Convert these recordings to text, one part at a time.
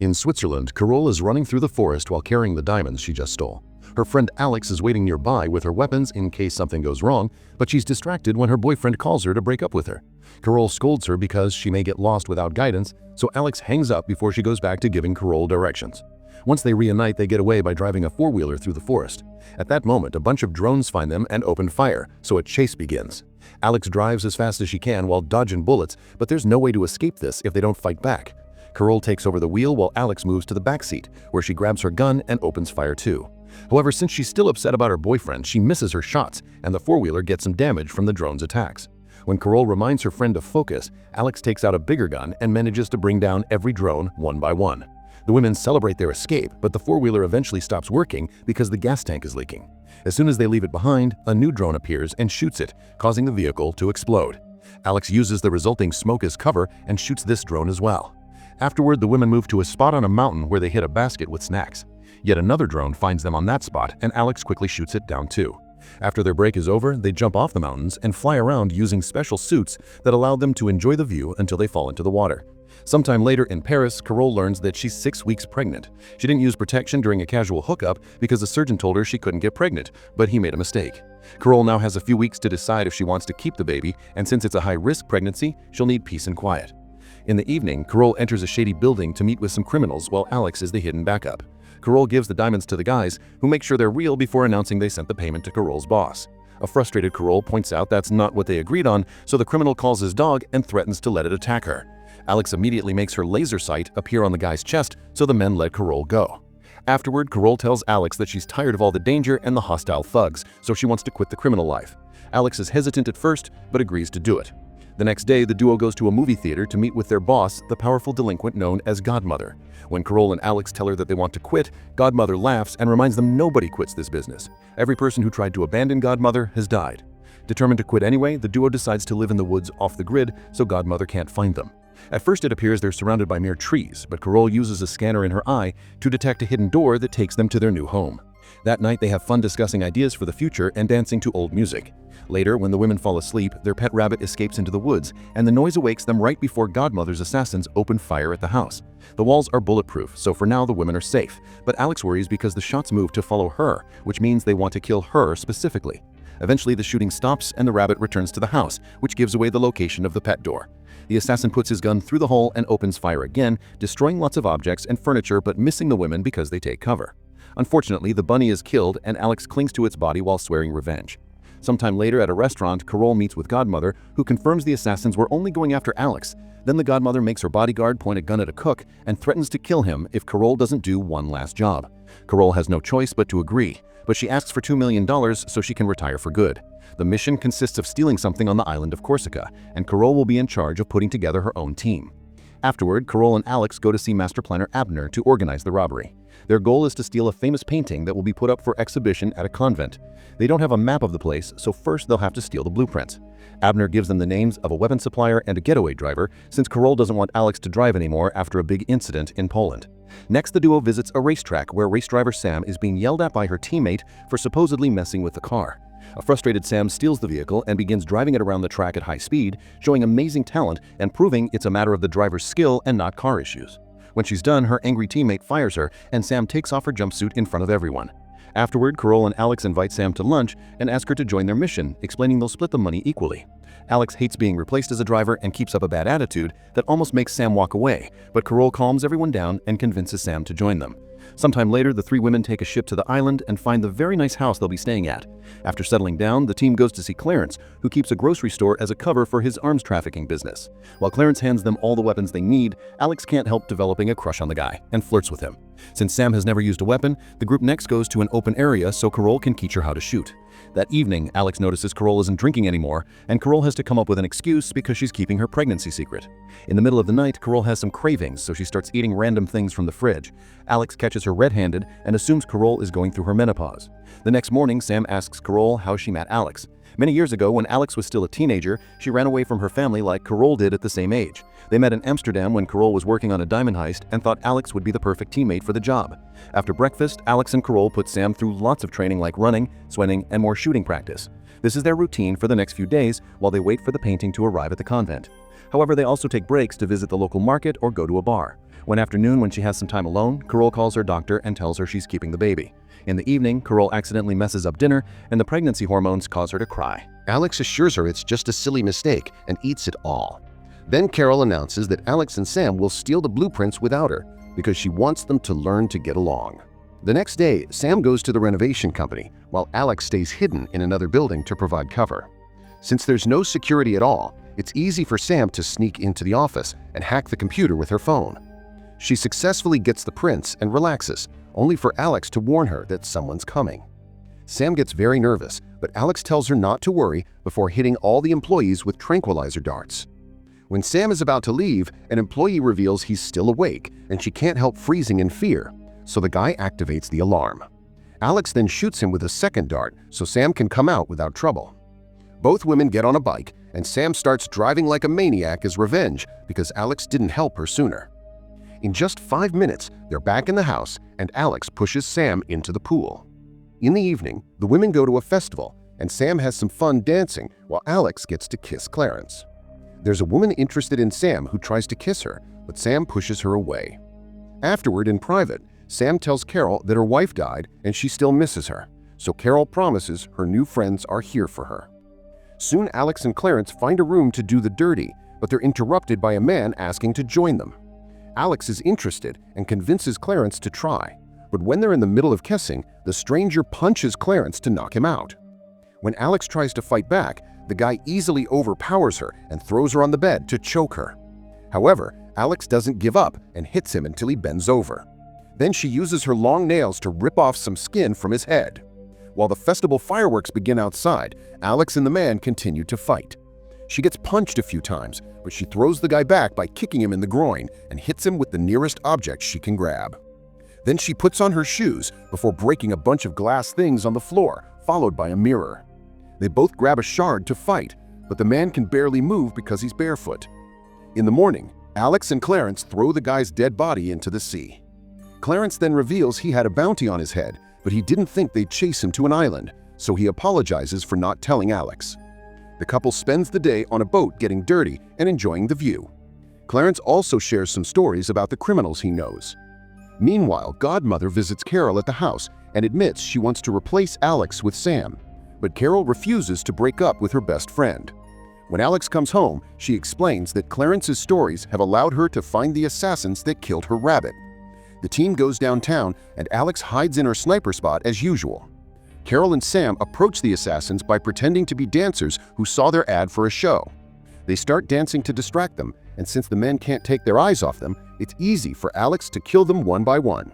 In Switzerland, Carole is running through the forest while carrying the diamonds she just stole. Her friend Alex is waiting nearby with her weapons in case something goes wrong, but she's distracted when her boyfriend calls her to break up with her. Carole scolds her because she may get lost without guidance, so Alex hangs up before she goes back to giving Carole directions. Once they reunite, they get away by driving a four-wheeler through the forest. At that moment, a bunch of drones find them and open fire, so a chase begins. Alex drives as fast as she can while dodging bullets, but there's no way to escape this if they don't fight back. Carole takes over the wheel while Alex moves to the back seat, where she grabs her gun and opens fire too. However, since she's still upset about her boyfriend, she misses her shots, and the four-wheeler gets some damage from the drone's attacks. When Carole reminds her friend to focus, Alex takes out a bigger gun and manages to bring down every drone one by one. The women celebrate their escape, but the four-wheeler eventually stops working because the gas tank is leaking. As soon as they leave it behind, a new drone appears and shoots it, causing the vehicle to explode. Alex uses the resulting smoke as cover and shoots this drone as well. Afterward, the women move to a spot on a mountain where they hit a basket with snacks. Yet another drone finds them on that spot, and Alex quickly shoots it down too. After their break is over, they jump off the mountains and fly around using special suits that allow them to enjoy the view until they fall into the water. Sometime later in Paris, Carole learns that she's 6 weeks pregnant. She didn't use protection during a casual hookup because the surgeon told her she couldn't get pregnant, but he made a mistake. Carole now has a few weeks to decide if she wants to keep the baby, and since it's a high-risk pregnancy, she'll need peace and quiet. In the evening, Carole enters a shady building to meet with some criminals while Alex is the hidden backup. Carole gives the diamonds to the guys, who make sure they're real before announcing they sent the payment to Carole's boss. A frustrated Carole points out that's not what they agreed on, so the criminal calls his dog and threatens to let it attack her. Alex immediately makes her laser sight appear on the guy's chest, so the men let Carole go. Afterward, Carole tells Alex that she's tired of all the danger and the hostile thugs, so she wants to quit the criminal life. Alex is hesitant at first, but agrees to do it. The next day, the duo goes to a movie theater to meet with their boss, the powerful delinquent known as Godmother. When Carole and Alex tell her that they want to quit, Godmother laughs and reminds them nobody quits this business. Every person who tried to abandon Godmother has died. Determined to quit anyway, the duo decides to live in the woods off the grid so Godmother can't find them. At first it appears they're surrounded by mere trees, but Carole uses a scanner in her eye to detect a hidden door that takes them to their new home. That night they have fun discussing ideas for the future and dancing to old music. Later, when the women fall asleep, their pet rabbit escapes into the woods, and the noise awakes them right before Godmother's assassins open fire at the house. The walls are bulletproof, so for now the women are safe, but Alex worries because the shots move to follow her, which means they want to kill her specifically. Eventually the shooting stops and the rabbit returns to the house, which gives away the location of the pet door. The assassin puts his gun through the hole and opens fire again, destroying lots of objects and furniture but missing the women because they take cover. Unfortunately, the bunny is killed and Alex clings to its body while swearing revenge. Sometime later at a restaurant, Carole meets with Godmother, who confirms the assassins were only going after Alex. Then the Godmother makes her bodyguard point a gun at a cook and threatens to kill him if Carole doesn't do one last job. Carole has no choice but to agree, but she asks for $2 million so she can retire for good. The mission consists of stealing something on the island of Corsica, and Carole will be in charge of putting together her own team. Afterward, Carole and Alex go to see master planner Abner to organize the robbery. Their goal is to steal a famous painting that will be put up for exhibition at a convent. They don't have a map of the place, so first they'll have to steal the blueprints. Abner gives them the names of a weapon supplier and a getaway driver, since Carole doesn't want Alex to drive anymore after a big incident in Poland. Next, the duo visits a racetrack where race driver Sam is being yelled at by her teammate for supposedly messing with the car. A frustrated Sam steals the vehicle and begins driving it around the track at high speed, showing amazing talent and proving it's a matter of the driver's skill and not car issues. When she's done, her angry teammate fires her, and Sam takes off her jumpsuit in front of everyone. Afterward, Carole and Alex invite Sam to lunch and ask her to join their mission, explaining they'll split the money equally. Alex hates being replaced as a driver and keeps up a bad attitude that almost makes Sam walk away, but Carole calms everyone down and convinces Sam to join them. Sometime later, the three women take a ship to the island and find the very nice house they'll be staying at. After settling down, the team goes to see Clarence, who keeps a grocery store as a cover for his arms trafficking business. While Clarence hands them all the weapons they need, Alex can't help developing a crush on the guy and flirts with him. Since Sam has never used a weapon, the group next goes to an open area so Carole can teach her how to shoot. That evening, Alex notices Carole isn't drinking anymore, and Carole has to come up with an excuse because she's keeping her pregnancy secret. In the middle of the night, Carole has some cravings, so she starts eating random things from the fridge. Alex catches her red-handed and assumes Carole is going through her menopause. The next morning, Sam asks Carole how she met Alex. Many years ago, when Alex was still a teenager, she ran away from her family like Carole did at the same age. They met in Amsterdam when Carole was working on a diamond heist and thought Alex would be the perfect teammate for the job. After breakfast, Alex and Carole put Sam through lots of training like running, sweating, and more shooting practice. This is their routine for the next few days while they wait for the painting to arrive at the convent. However, they also take breaks to visit the local market or go to a bar. One afternoon, when she has some time alone, Carol calls her doctor and tells her she's keeping the baby. In the evening, Carol accidentally messes up dinner, and the pregnancy hormones cause her to cry. Alex assures her it's just a silly mistake and eats it all. Then Carol announces that Alex and Sam will steal the blueprints without her because she wants them to learn to get along. The next day, Sam goes to the renovation company, while Alex stays hidden in another building to provide cover. Since there's no security at all, it's easy for Sam to sneak into the office and hack the computer with her phone. She successfully gets the prints and relaxes, only for Alex to warn her that someone's coming. Sam gets very nervous, but Alex tells her not to worry before hitting all the employees with tranquilizer darts. When Sam is about to leave, an employee reveals he's still awake and she can't help freezing in fear, so the guy activates the alarm. Alex then shoots him with a second dart so Sam can come out without trouble. Both women get on a bike and Sam starts driving like a maniac as revenge because Alex didn't help her sooner. In just 5 minutes, they're back in the house and Alex pushes Sam into the pool. In the evening, the women go to a festival and Sam has some fun dancing while Alex gets to kiss Clarence. There's a woman interested in Sam who tries to kiss her, but Sam pushes her away. Afterward, in private, Sam tells Carol that her wife died and she still misses her, so Carol promises her new friends are here for her. Soon Alex and Clarence find a room to do the dirty, but they're interrupted by a man asking to join them. Alex is interested and convinces Clarence to try, but when they're in the middle of kissing, the stranger punches Clarence to knock him out. When Alex tries to fight back, the guy easily overpowers her and throws her on the bed to choke her. However, Alex doesn't give up and hits him until he bends over. Then she uses her long nails to rip off some skin from his head. While the festival fireworks begin outside, Alex and the man continue to fight. She gets punched a few times, but she throws the guy back by kicking him in the groin and hits him with the nearest object she can grab. Then she puts on her shoes before breaking a bunch of glass things on the floor, followed by a mirror. They both grab a shard to fight, but the man can barely move because he's barefoot. In the morning, Alex and Clarence throw the guy's dead body into the sea. Clarence then reveals he had a bounty on his head, but he didn't think they'd chase him to an island, so he apologizes for not telling Alex. The couple spends the day on a boat getting dirty and enjoying the view. Clarence also shares some stories about the criminals he knows. Meanwhile, Godmother visits Carol at the house and admits she wants to replace Alex with Sam, but Carol refuses to break up with her best friend. When Alex comes home, she explains that Clarence's stories have allowed her to find the assassins that killed her rabbit. The team goes downtown and Alex hides in her sniper spot as usual. Carol and Sam approach the assassins by pretending to be dancers who saw their ad for a show. They start dancing to distract them, and since the men can't take their eyes off them, it's easy for Alex to kill them one by one.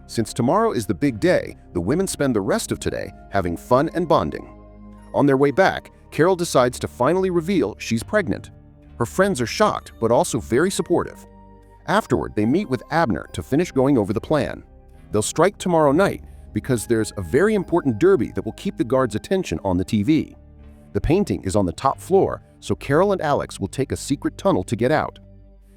Since tomorrow is the big day, the women spend the rest of today having fun and bonding. On their way back, Carol decides to finally reveal she's pregnant. Her friends are shocked, but also very supportive. Afterward, they meet with Abner to finish going over the plan. They'll strike tomorrow night because there's a very important derby that will keep the guards' attention on the TV. The painting is on the top floor, so Carol and Alex will take a secret tunnel to get out.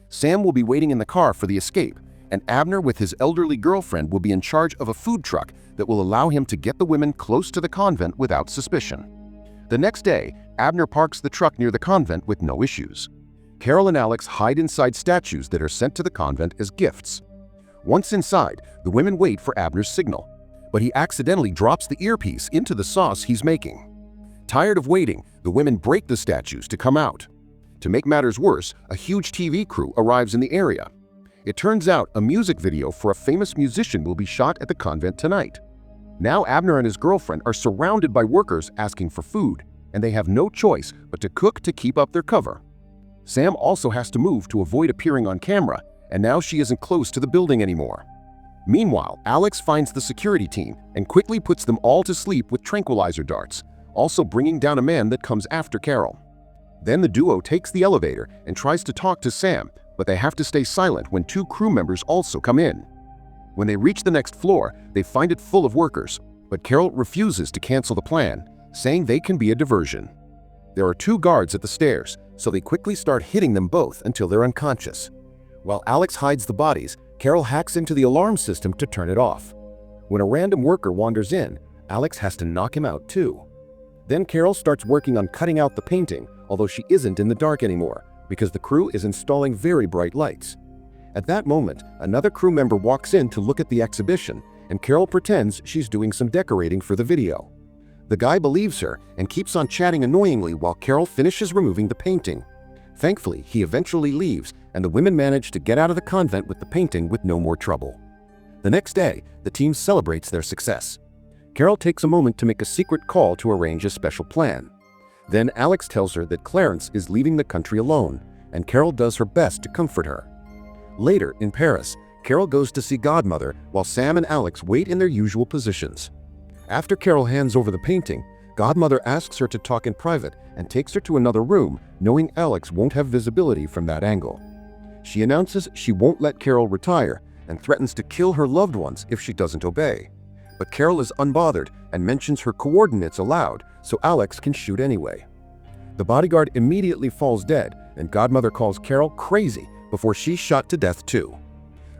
Sam will be waiting in the car for the escape, and Abner with his elderly girlfriend will be in charge of a food truck that will allow him to get the women close to the convent without suspicion. The next day, Abner parks the truck near the convent with no issues. Carol and Alex hide inside statues that are sent to the convent as gifts. Once inside, the women wait for Abner's signal, but he accidentally drops the earpiece into the sauce he's making. Tired of waiting, the women break the statues to come out. To make matters worse, a huge TV crew arrives in the area. It turns out a music video for a famous musician will be shot at the convent tonight. Now Abner and his girlfriend are surrounded by workers asking for food, and they have no choice but to cook to keep up their cover. Sam also has to move to avoid appearing on camera, and now she isn't close to the building anymore. Meanwhile, Alex finds the security team and quickly puts them all to sleep with tranquilizer darts, also bringing down a man that comes after Carol. Then the duo takes the elevator and tries to talk to Sam, but they have to stay silent when two crew members also come in. When they reach the next floor, they find it full of workers, but Carol refuses to cancel the plan, saying they can be a diversion. There are two guards at the stairs, so they quickly start hitting them both until they're unconscious. While Alex hides the bodies, Carol hacks into the alarm system to turn it off. When a random worker wanders in, Alex has to knock him out too. Then Carol starts working on cutting out the painting, although she isn't in the dark anymore, because the crew is installing very bright lights. At that moment, another crew member walks in to look at the exhibition, and Carol pretends she's doing some decorating for the video. The guy believes her and keeps on chatting annoyingly while Carol finishes removing the painting. Thankfully, he eventually leaves, and the women manage to get out of the convent with the painting with no more trouble. The next day, the team celebrates their success. Carol takes a moment to make a secret call to arrange a special plan. Then Alex tells her that Clarence is leaving the country alone, and Carol does her best to comfort her. Later, in Paris, Carol goes to see Godmother while Sam and Alex wait in their usual positions. After Carol hands over the painting, Godmother asks her to talk in private and takes her to another room, knowing Alex won't have visibility from that angle. She announces she won't let Carol retire and threatens to kill her loved ones if she doesn't obey. But Carol is unbothered and mentions her coordinates aloud, so Alex can shoot anyway. The bodyguard immediately falls dead, and Godmother calls Carol crazy before she's shot to death too.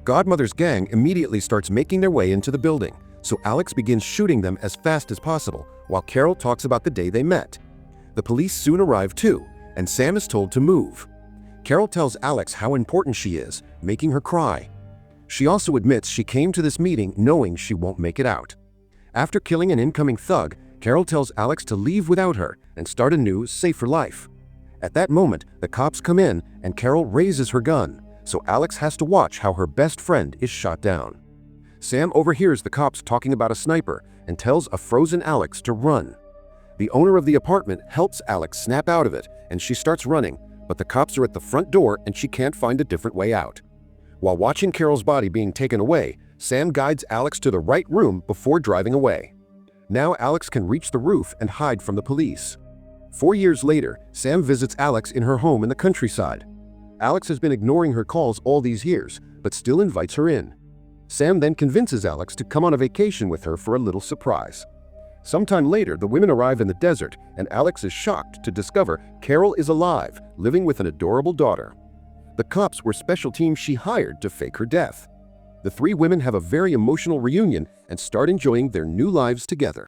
Godmother's gang immediately starts making their way into the building, so Alex begins shooting them as fast as possible, while Carol talks about the day they met. The police soon arrive too, and Sam is told to move. Carol tells Alex how important she is, making her cry. She also admits she came to this meeting knowing she won't make it out. After killing an incoming thug, Carol tells Alex to leave without her and start a new, safer life. At that moment, the cops come in and Carol raises her gun, so Alex has to watch how her best friend is shot down. Sam overhears the cops talking about a sniper and tells a frozen Alex to run. The owner of the apartment helps Alex snap out of it, and she starts running, but the cops are at the front door and she can't find a different way out. While watching Carol's body being taken away, Sam guides Alex to the right room before driving away. Now Alex can reach the roof and hide from the police. 4 years later, Sam visits Alex in her home in the countryside. Alex has been ignoring her calls all these years, but still invites her in. Sam then convinces Alex to come on a vacation with her for a little surprise. Sometime later, the women arrive in the desert, and Alex is shocked to discover Carol is alive, living with an adorable daughter. The cops were special teams she hired to fake her death. The three women have a very emotional reunion and start enjoying their new lives together.